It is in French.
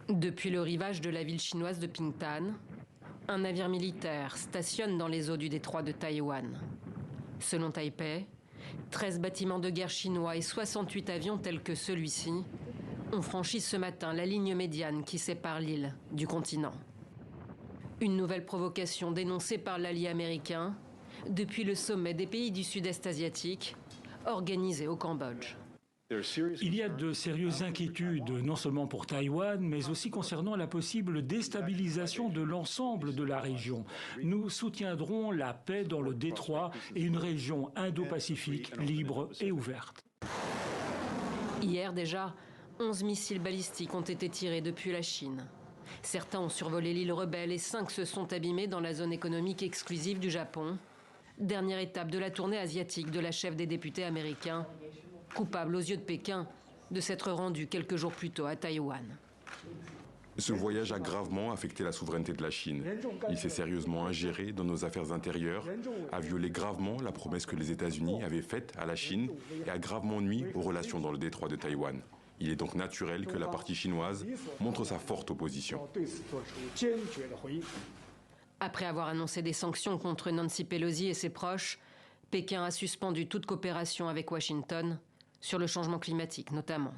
Depuis le rivage de la ville chinoise de Pingtan, un navire militaire stationne dans les eaux du détroit de Taïwan. Selon Taipei, 13 bâtiments de guerre chinois et 68 avions tels que celui-ci ont franchi ce matin la ligne médiane qui sépare l'île du continent. Une nouvelle provocation dénoncée par l'allié américain depuis le sommet des pays du sud-est asiatique organisé au Cambodge. Il y a de sérieuses inquiétudes, non seulement pour Taïwan, mais aussi concernant la possible déstabilisation de l'ensemble de la région. Nous soutiendrons la paix dans le détroit et une région Indo-Pacifique libre et ouverte. Hier déjà, 11 missiles balistiques ont été tirés depuis la Chine. Certains ont survolé l'île rebelle et 5 se sont abîmés dans la zone économique exclusive du Japon. Dernière étape de la tournée asiatique de la chef des députés américains, coupable aux yeux de Pékin de s'être rendu quelques jours plus tôt à Taïwan. Ce voyage a gravement affecté la souveraineté de la Chine. Il s'est sérieusement ingéré dans nos affaires intérieures, a violé gravement la promesse que les États-Unis avaient faite à la Chine et a gravement nui aux relations dans le détroit de Taïwan. Il est donc naturel que la partie chinoise montre sa forte opposition. Après avoir annoncé des sanctions contre Nancy Pelosi et ses proches, Pékin a suspendu toute coopération avec Washington, sur le changement climatique notamment.